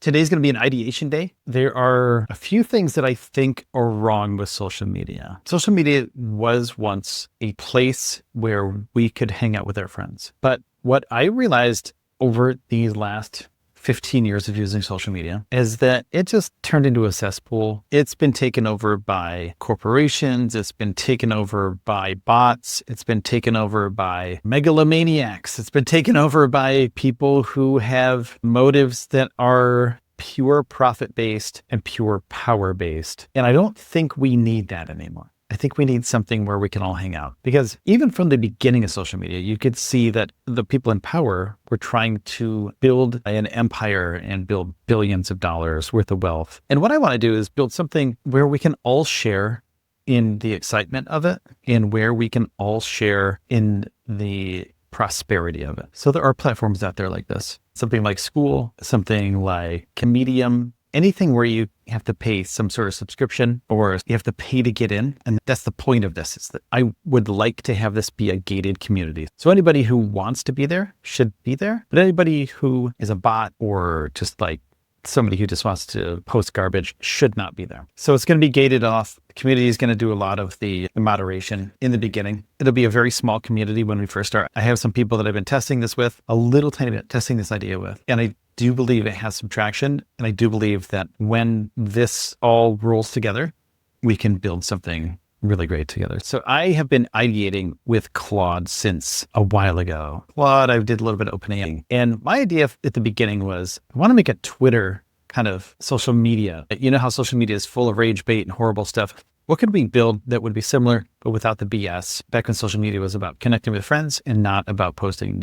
Today's going to be an ideation day. There are a few things that I think are wrong with social media. Social media was once a place where we could hang out with our friends. But what I realized over these last 15 years of using social media is that it just turned into a cesspool. It's been taken over by corporations. It's been taken over by bots. It's been taken over by megalomaniacs. It's been taken over by people who have motives that are pure profit-based and pure power-based. And I don't think we need that anymore. I think we need something where we can all hang out, because even from the beginning of social media, you could see that the people in power were trying to build an empire and build billions of dollars worth of wealth. And what I want to do is build something where we can all share in the excitement of it and where we can all share in the prosperity of it. So there are platforms out there like this, something like School, something like Medium, anything where you have to pay some sort of subscription or you have to pay to get in. And that's the point of this, is that I would like to have this be a gated community. So anybody who wants to be there should be there, but anybody who is a bot or just like somebody who just wants to post garbage should not be there. So it's going to be gated off. The community is going to do a lot of the moderation in the beginning. It'll be a very small community when we first start. I have some people that I've been testing this with, a little tiny bit testing this idea with, and I do believe it has some traction. And I do believe that when this all rolls together, we can build something really great together. So I have been ideating with Claude since a while ago. Claude, I did a little bit of OpenAI. And my idea at the beginning was, I want to make a Twitter kind of social media. You know how social media is full of rage bait and horrible stuff. What could we build that would be similar, but without the BS? Back when social media was about connecting with friends and not about posting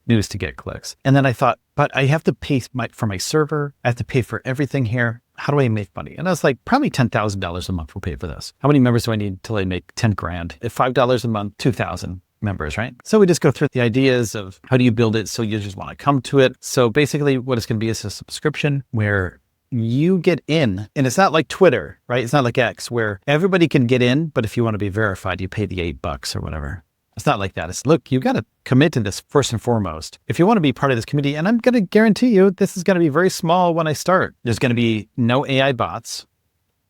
news to get clicks. And then I thought, but I have to pay for my server. I have to pay for everything here. How do I make money? And I was like, probably $10,000 a month will pay for this. How many members do I need till I make 10 grand? At $5 a month, 2,000 members, right? So we just go through the ideas of how do you build it so you just want to come to it. So basically what it's going to be is a subscription where you get in, and it's not like Twitter, right? It's not like X where everybody can get in, but if you want to be verified, you pay the $8 or whatever. It's not like that. It's, look, you got to commit to this first and foremost. If you want to be part of this community, and I'm going to guarantee you, this is going to be very small when I start. There's going to be no AI bots.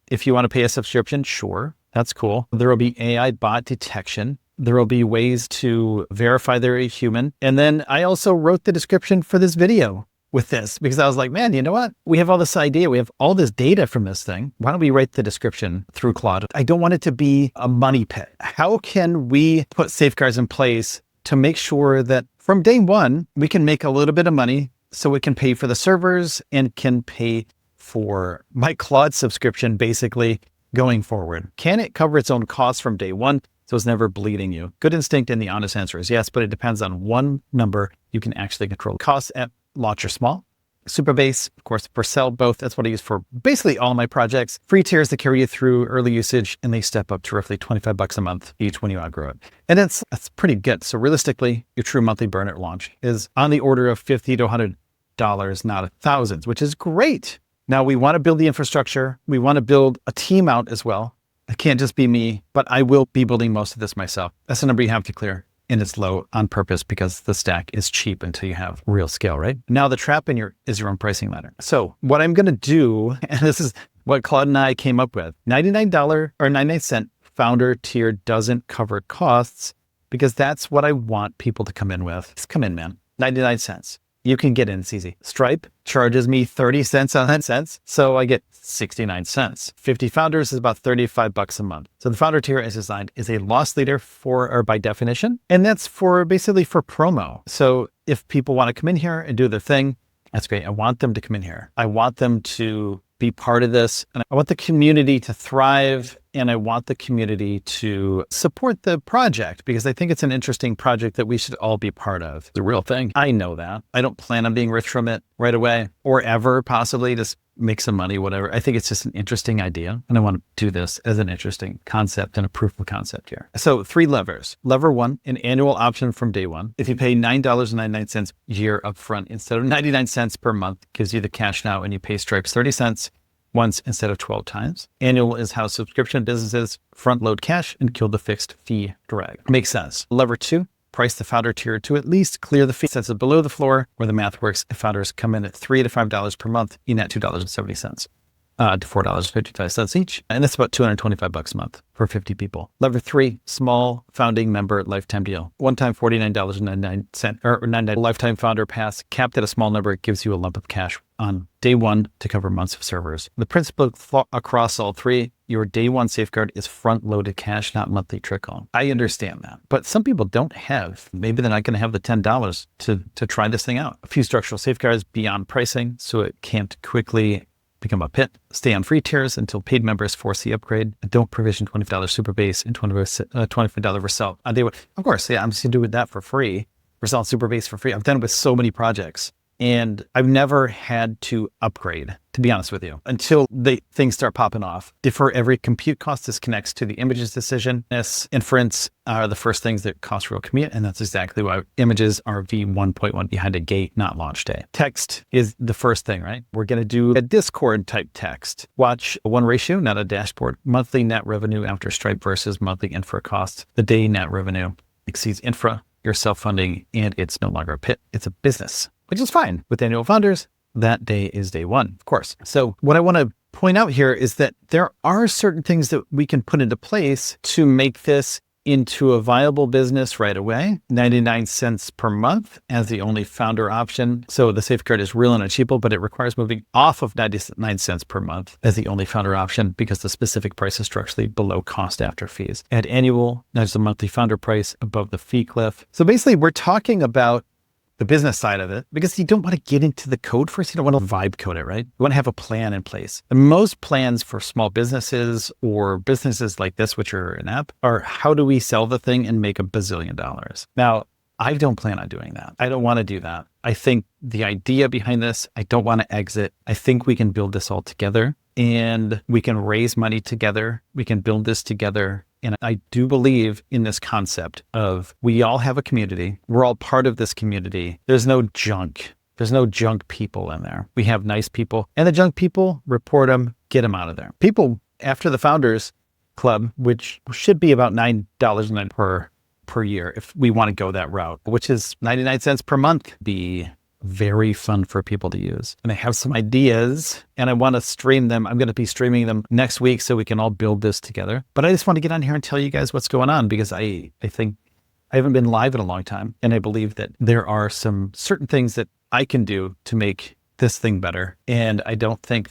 If you want to pay a subscription, sure, that's cool. There will be AI bot detection. There will be ways to verify they're a human. And then I also wrote the description for this video with this, because I was like, man, you know what? We have all this idea. We have all this data from this thing. Why don't we write the description through Claude? I don't want it to be a money pit. How can we put safeguards in place to make sure that from day one, we can make a little bit of money so we can pay for the servers and can pay for my Claude subscription basically going forward? Can it cover its own costs from day one so it's never bleeding you? Good instinct, and the honest answer is yes, but it depends on one number you can actually control. Costs at launch are small. Superbase, of course, for sell, both. That's what I use for basically all my projects. Free tiers that carry you through early usage, and they step up to roughly $25 a month each when you outgrow it. And that's pretty good. So realistically, your true monthly burn at launch is on the order of $50 to $100, not thousands, which is great. Now we want to build the infrastructure. We want to build a team out as well. It can't just be me, but I will be building most of this myself. That's the number you have to clear. And it's low on purpose because the stack is cheap until you have real scale, right? Now the trap is your own pricing ladder. So what I'm going to do, and this is what Claude and I came up with, $99 or 99-cent founder tier doesn't cover costs, because that's what I want people to come in with. Just come in, man. 99 cents. You can get in, it's easy. Stripe charges me 30 cents on that cents, so I get 69 cents. 50 founders is about $35 a month. So the founder tier is designed as a loss leader by definition, and that's basically for promo. So if people want to come in here and do their thing, that's great. I want them to come in here. I want them to be part of this, and I want the community to thrive, and I want the community to support the project, because I think it's an interesting project that we should all be part of. It's a real thing. I know that. I don't plan on being rich from it right away or ever, possibly just make some money, whatever. I think it's just an interesting idea, and I want to do this as an interesting concept and a proof of concept here. So 3 levers. Lever 1, an annual option from day one. If you pay $9.99 a year upfront instead of 99 cents per month, gives you the cash now, and you pay Stripe's 30 cents once instead of 12 times. Annual is how subscription businesses front load cash and kill the fixed fee drag. Makes sense. Lever 2, price the founder tier to at least clear the fee since it's below the floor, where the math works. If founders come in at $3 to $5 per month, you net $2.70 to $4.55 each. And that's about $225 a month for 50 people. Lever 3, small founding member lifetime deal. One time $49.99 or $99 lifetime founder pass, capped at a small number. It gives you a lump of cash on day one to cover months of servers. The principle across all three, your day one safeguard is front-loaded cash, not monthly trickle. I understand that, but some people don't have. Maybe they're not going to have the $10 to try this thing out. A few structural safeguards beyond pricing, so it can't quickly become a pit. Stay on free tiers until paid members force the upgrade. Don't provision $20 super base and $25 Vercel on day one. Of course, yeah, I'm just going to do that for free. Vercel super base for free. I've done it with so many projects. And I've never had to upgrade, to be honest with you, until the things start popping off. Defer every compute cost. This connects to the images decision. Inference are the first things that cost real commute. And that's exactly why images are v1.1 behind a gate, not launch day. Text is the first thing, right? We're going to do a Discord type text. Watch a 1 ratio, not a dashboard. Monthly net revenue after Stripe versus monthly infra cost. The day net revenue exceeds infra. You're self-funding and it's no longer a pit. It's a business, which is fine. With annual founders, that day is day one, of course. So what I want to point out here is that there are certain things that we can put into place to make this into a viable business right away. 99 cents per month as the only founder option. So the safeguard is real and achievable, but it requires moving off of 99 cents per month as the only founder option because the specific price is structurally below cost after fees. Add annual, nudge the monthly founder price above the fee cliff. So basically we're talking about the business side of it, because you don't want to get into the code first. You don't want to vibe code it, right? You want to have a plan in place. And most plans for small businesses or businesses like this, which are an app, are how do we sell the thing and make $1 bazillion? Now, I don't plan on doing that. I don't want to do that. I think the idea behind this, I don't want to exit. I think we can build this all together and we can raise money together. We can build this together. And I do believe in this concept of we all have a community. We're all part of this community. There's no junk. There's no junk people in there. We have nice people. And the junk people, report them, get them out of there. People after the Founders Club, which should be about $9 per year if we want to go that route, which is 99 cents per month, be very fun for people to use. And I have some ideas and I want to stream them. I'm going to be streaming them next week so we can all build this together. But I just want to get on here and tell you guys what's going on because I think I haven't been live in a long time. And I believe that there are some certain things that I can do to make this thing better. And I don't think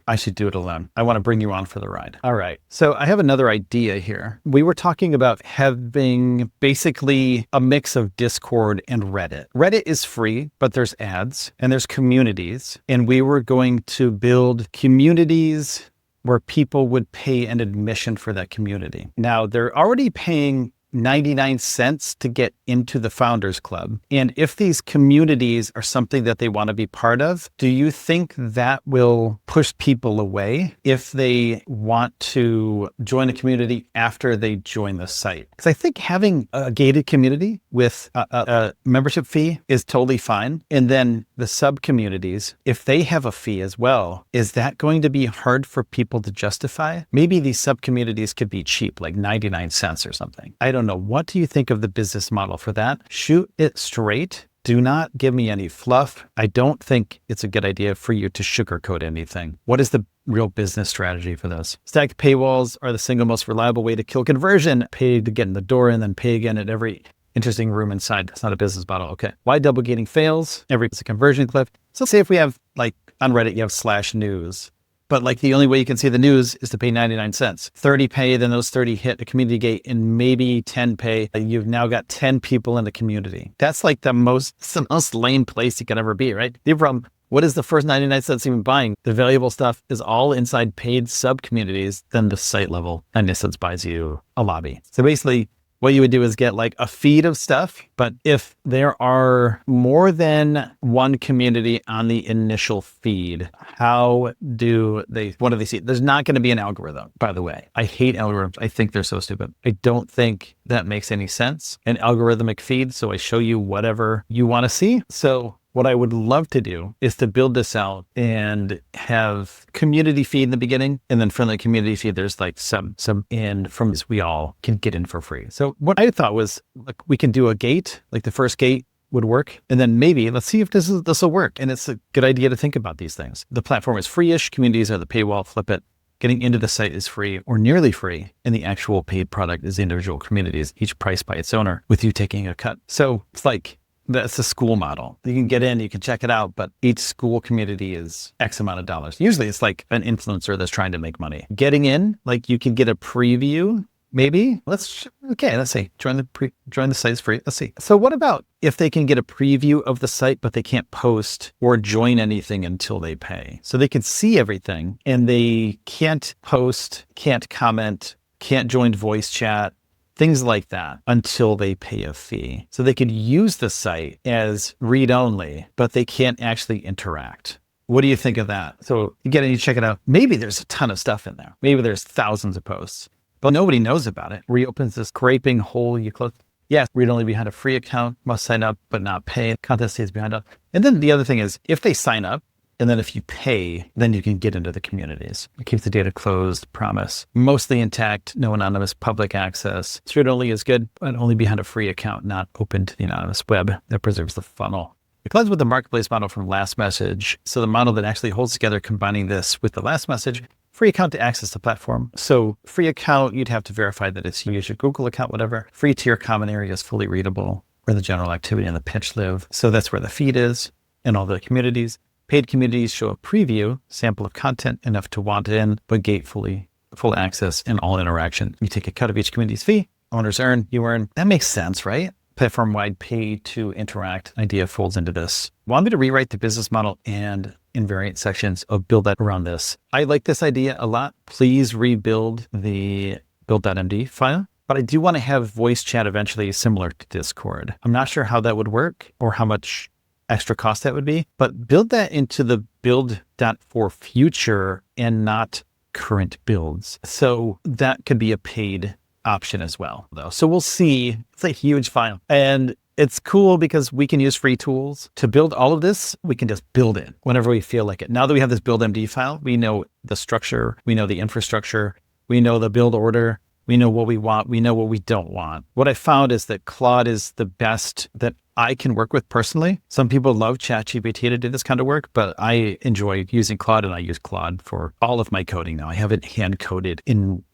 I should do it alone. I want to bring you on for the ride. All right. So I have another idea here. We were talking about having basically a mix of Discord and Reddit. Reddit is free, but there's ads and there's communities. And we were going to build communities where people would pay an admission for that community. Now they're already paying 99 cents to get into the Founders Club. And if these communities are something that they want to be part of, do you think that will push people away if they want to join a community after they join the site? Because I think having a gated community with a membership fee is totally fine. And then the sub communities, if they have a fee as well, is that going to be hard for people to justify? Maybe these sub communities could be cheap, like 99 cents or something. I don't know. What do you think of the business model for that? Shoot it straight. Do not give me any fluff. I don't think it's a good idea for you to sugarcoat anything. What is the real business strategy for this? Stacked paywalls are the single most reliable way to kill conversion. Pay to get in the door and then pay again at every interesting room inside. That's not a business model. Okay. Why double gating fails? It's a conversion cliff. So say if we have like on Reddit, you have /news. But like the only way you can see the news is to pay 99 cents. 30 pay, then those 30 hit a community gate and maybe 10 pay. You've now got 10 people in the community. That's like the most lame place you could ever be, right? The problem, what is the first 99 cents even buying? The valuable stuff is all inside paid sub communities. Then the site level 99 cents buys you a lobby. So basically, what you would do is get like a feed of stuff. But if there are more than one community on the initial feed, what do they see? There's not going to be an algorithm, by the way. I hate algorithms. I think they're so stupid. I don't think that makes any sense. An algorithmic feed. So I show you whatever you want to see. So What I would love to do is to build this out and have community fee in the beginning, and then from the community fee, there's like some, and from this, we all can get in for free. So what I thought was, like, we can do a gate, like the first gate would work. And then maybe let's see if this will work. And it's a good idea to think about these things. The platform is free-ish. Communities are the paywall. Flip it. Getting into the site is free or nearly free. And the actual paid product is individual communities, each priced by its owner with you taking a cut. So it's like, that's a school model. You can get in, you can check it out, but each school community is X amount of dollars. Usually it's like an influencer that's trying to make money. Getting in, like you can get a preview. Maybe let's see. Join the site is free. Let's see. So what about if they can get a preview of the site, but they can't post or join anything until they pay? So they can see everything and they can't post, can't comment, can't join voice chat, things like that until they pay a fee. So they could use the site as read only, but they can't actually interact. What do you think of that? So you get in, you check it out. Maybe there's a ton of stuff in there. Maybe there's thousands of posts, but nobody knows about it. Reopens this gaping hole you close. Yes, read only behind a free account, must sign up, but not pay. Content stays behind us. And then the other thing is if they sign up, and then if you pay, then you can get into the communities. It keeps the data closed, promise. Mostly intact, no anonymous public access. Read only is good, but only behind a free account, not open to the anonymous web. That preserves the funnel. It collides with the marketplace model from last message. So the model that actually holds together combining this with the last message, free account to access the platform. So free account, you'd have to verify that it's you use your Google account, whatever. Free tier common area is fully readable, where the general activity and the pitch live. So that's where the feed is and all the communities. Paid communities show a preview, sample of content enough to want in, but gate full access and all interaction. You take a cut of each community's fee. Owners earn, you earn. That makes sense, right? Platform-wide pay to interact idea folds into this. Want me to rewrite the business model and invariant sections of build that around this? I like this idea a lot. Please rebuild the build.md file. But I do want to have voice chat eventually similar to Discord. I'm not sure how that would work or how much extra cost that would be, but build that into the build.for future and not current builds. So that could be a paid option as well, though. So we'll see. It's a huge file. And it's cool because we can use free tools to build all of this. We can just build it whenever we feel like it. Now that we have this build.md file, we know the structure, we know the infrastructure, we know the build order, we know what we want, we know what we don't want. What I found is that Claude is the best that I can work with personally. Some people love ChatGPT to do this kind of work, but I enjoy using Claude, and I use Claude for all of my coding now. I haven't hand coded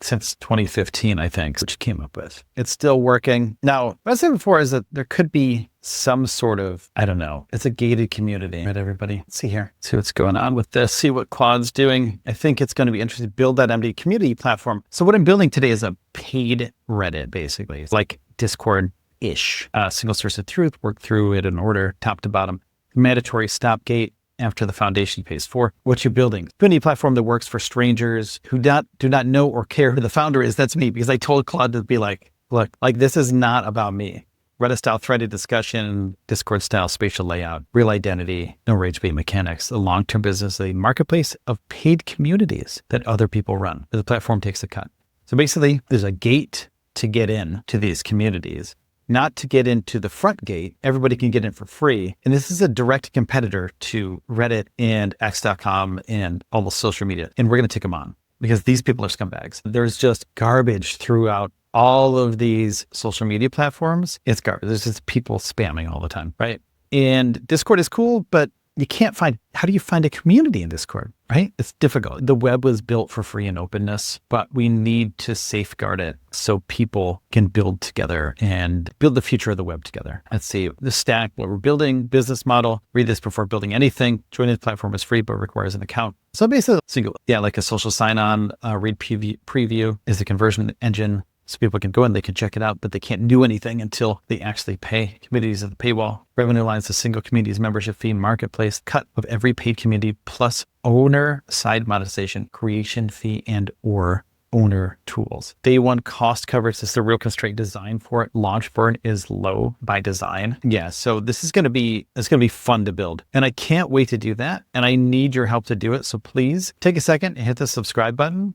since 2015, I think, which came up with. It's still working. Now, what I said before is that there could be some sort of, I don't know, it's a gated community, right, everybody? Let's see here. See what's going on with this. See what Claude's doing. I think it's going to be interesting. Build.md community platform. So what I'm building today is a paid Reddit, basically. It's like Discord-ish. Single source of truth, work through it in order, top to bottom. Mandatory stop gate after the foundation pays for. What you're building. Community platform that works for strangers who do not know or care who the founder is. That's me, because I told Claude to be like, look, like this is not about me. Reddit style threaded discussion, Discord style spatial layout, real identity, no rage bait mechanics, a long-term business, a marketplace of paid communities that other people run. The platform takes a cut. So basically there's a gate to get in to these communities, not to get into the front gate. Everybody can get in for free. And this is a direct competitor to Reddit and X.com and all the social media. And we're going to take them on because these people are scumbags. There's just garbage throughout all of these social media platforms. It's garbage. There's just people spamming all the time, right? And Discord is cool, but you can't how do you find a community in Discord, right? It's difficult. The web was built for free and openness, but we need to safeguard it so people can build together and build the future of the web together. Let's see the stack, what we're building, business model, read this before building anything. Joining the platform is free, but requires an account. So basically, like a social sign-on, read preview is the conversion engine. So people can go in, they can check it out, but they can't do anything until they actually pay. Communities at the paywall. Revenue lines, a single community's membership fee, marketplace, cut of every paid community, plus owner side monetization, creation fee, and or owner tools. Day one cost coverage is the real constraint design for it. Launch burn is low by design. Yeah, so it's going to be fun to build. And I can't wait to do that. And I need your help to do it. So please take a second and hit the subscribe button.